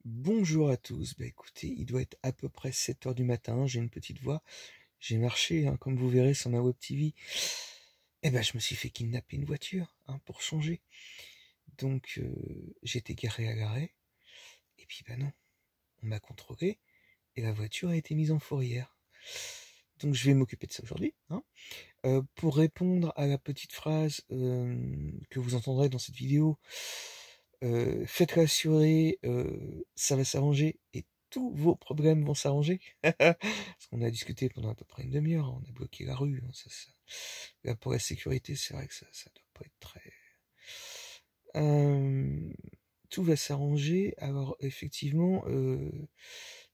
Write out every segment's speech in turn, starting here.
Bonjour à tous, écoutez, il doit être à peu près 7 heures du matin, j'ai une petite voix, j'ai marché, hein, comme vous verrez sur ma web TV, je me suis fait kidnapper une voiture, hein, pour changer. Donc j'étais garé à l'arrêt, et puis non, on m'a contrôlé, et la voiture a été mise en fourrière. Donc je vais m'occuper de ça aujourd'hui, hein. Pour répondre à la petite phrase que vous entendrez dans cette vidéo, faites rassurer, ça va s'arranger et tous vos problèmes vont s'arranger. Parce qu'on a discuté pendant à peu près une demi-heure, hein, on a bloqué la rue, hein, Là, pour la sécurité, c'est vrai que ça doit pas être très... Euh, Tout va s'arranger. Alors effectivement, il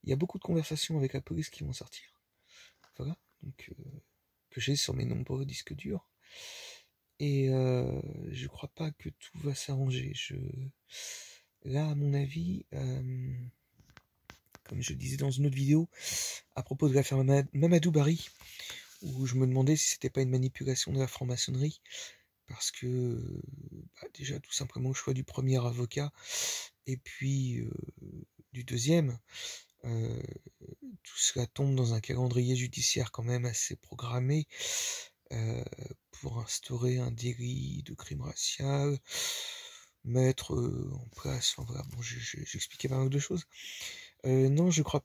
y a beaucoup de conversations avec la police qui vont sortir. Voilà, donc que j'ai sur mes nombreux disques durs. Et je crois pas que tout va s'arranger. Là, à mon avis, comme je le disais dans une autre vidéo, à propos de l'affaire Mamadou Barry, où je me demandais si c'était pas une manipulation de la franc-maçonnerie, parce que déjà tout simplement le choix du premier avocat, et puis du deuxième, euh, tout cela tombe dans un calendrier judiciaire quand même assez programmé, euh, pour instaurer un délit de crime racial, mettre en place, enfin voilà, bon, j'expliquais pas mal de choses. Non, je crois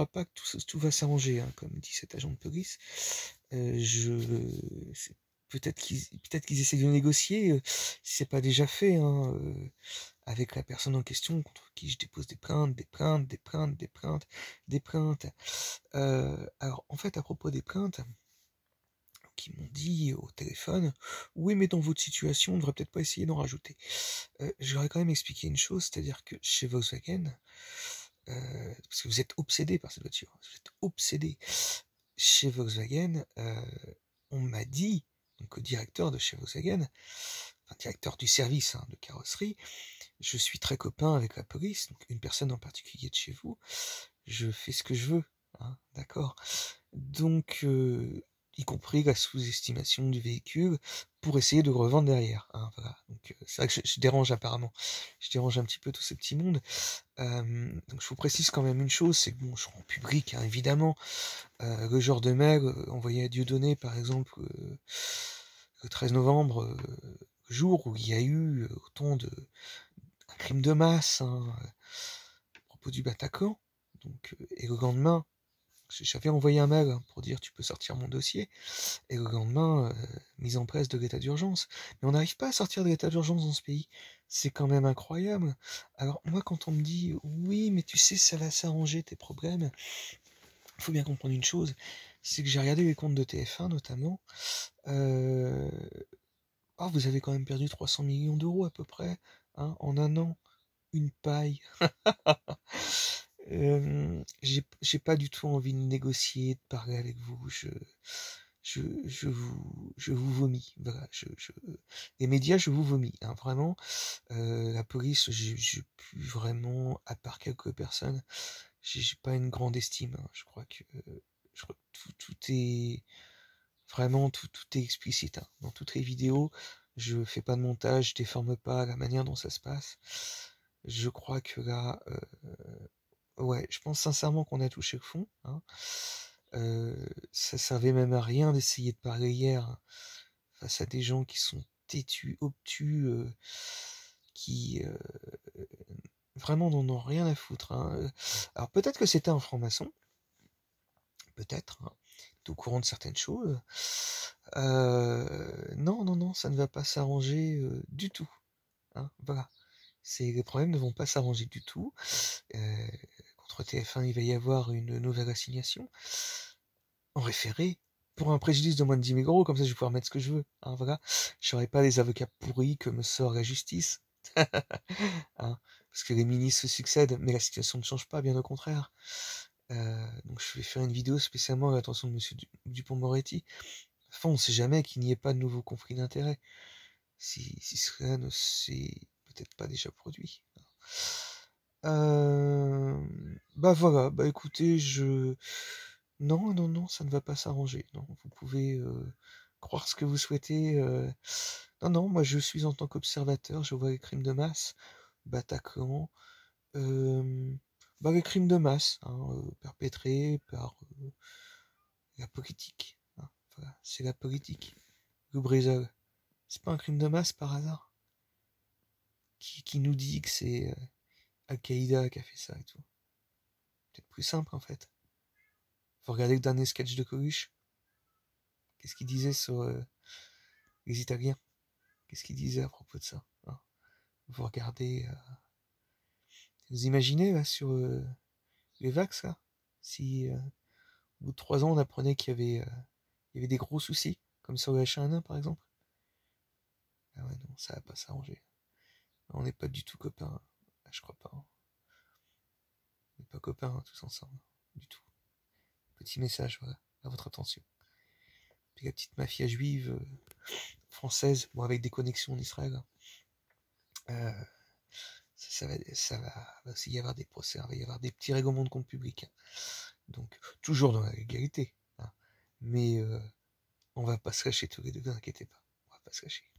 pas que tout va s'arranger, hein, comme dit cet agent de police. C'est- peut-être qu'ils essaient de négocier, si c'est pas déjà fait, hein, avec la personne en question contre qui je dépose des plaintes, des plaintes, des plaintes, des plaintes, des plaintes. Alors, en fait, à propos des plaintes, qui m'ont dit au téléphone, oui, mais dans votre situation, on ne devrait peut-être pas essayer d'en rajouter. Je leur ai quand même expliqué une chose, c'est-à-dire que chez Volkswagen, parce que vous êtes obsédé par cette voiture, vous êtes obsédé. Chez Volkswagen, on m'a dit, donc au directeur de chez Volkswagen, enfin directeur du service, hein, de carrosserie, je suis très copain avec la police, donc une personne en particulier de chez vous, je fais ce que je veux, hein, d'accord. Donc, y compris la sous-estimation du véhicule pour essayer de le revendre derrière, hein, voilà. Donc, c'est vrai que je dérange apparemment, je dérange un petit peu tout ce petit monde. Donc, je vous précise quand même une chose, c'est que bon, je rends public, hein, évidemment, le genre de mail envoyé à Dieudonné, par exemple, le 13 novembre, jour où il y a eu autant de un crime de masse, hein, à propos du Bataclan. Donc, et le lendemain, j'avais envoyé un mail, hein, pour dire tu peux sortir mon dossier, et le lendemain, mise en place de l'état d'urgence. Mais on n'arrive pas à sortir de l'état d'urgence dans ce pays. C'est quand même incroyable. Alors moi, quand on me dit oui, mais tu sais, ça va s'arranger tes problèmes, il faut bien comprendre une chose, c'est que j'ai regardé les comptes de TF1 notamment. Euh... Oh, vous avez quand même perdu 300 millions d'euros à peu près, hein, en un an. Une paille. J'ai pas du tout envie de négocier, de parler avec vous. Je vous vomis. Voilà, les médias, je vous vomis, hein, vraiment. La police, j'ai plus vraiment, à part quelques personnes, j'ai pas une grande estime, hein. Je crois que tout est vraiment, tout est explicite, hein. Dans toutes les vidéos, je fais pas de montage, je déforme pas la manière dont ça se passe. Je crois que là, ouais, je pense sincèrement qu'on a touché le fond, hein. Ça servait même à rien d'essayer de parler hier, hein, face à des gens qui sont têtus, obtus, qui vraiment n'en ont rien à foutre, hein. Alors peut-être que c'était un franc-maçon, peut-être, hein, t'es au courant de certaines choses. Non, non, non, ça ne va pas s'arranger du tout, hein, voilà. Les problèmes ne vont pas s'arranger du tout. Euh, Contre TF1, il va y avoir une nouvelle assignation en référé pour un préjudice de moins de 10 000 euros, comme ça je vais pouvoir mettre ce que je veux, hein, voilà. Je n'aurai pas les avocats pourris que me sort la justice, hein, parce que les ministres se succèdent, mais la situation ne change pas, bien au contraire. Donc je vais faire une vidéo spécialement à l'attention de monsieur Dupond-Moretti. Enfin, on ne sait jamais qu'il n'y ait pas de nouveau conflit d'intérêts, si cela ne s'est peut-être pas déjà produit. Voilà, écoutez, non, non, non, ça ne va pas s'arranger. Non, vous pouvez croire ce que vous souhaitez. Non, non, moi je suis en tant qu'observateur, je vois les crimes de masse, Bataclan, les crimes de masse, perpétrés par la politique. Hein. Voilà, c'est la politique. Le Brésil, c'est pas un crime de masse par hasard qui nous dit que c'est Al-Qaïda qui a fait ça et tout. Peut-être plus simple en fait. Faut regarder le dernier sketch de Coluche. Qu'est-ce qu'il disait sur les Italiens? Qu'est-ce qu'il disait à propos de ça? Hein? Vous regardez... vous imaginez là sur les vax là, si au bout de 3 ans on apprenait qu'il y avait des gros soucis, comme sur le H1N1 par exemple. Ah ouais non, ça va pas s'arranger. On n'est pas du tout copains. Ah, je crois pas. On n'est pas copains tous ensemble. Du tout. Petit message, voilà, à votre attention. Puis la petite mafia juive française, bon avec des connexions en Israël. Ça va aussi y avoir des procès, il va y avoir des petits règlements de compte public. Hein. Donc, toujours dans la légalité. Hein. Mais on va pas se lâcher tous les deux, ne vous inquiétez pas. On va pas se lâcher.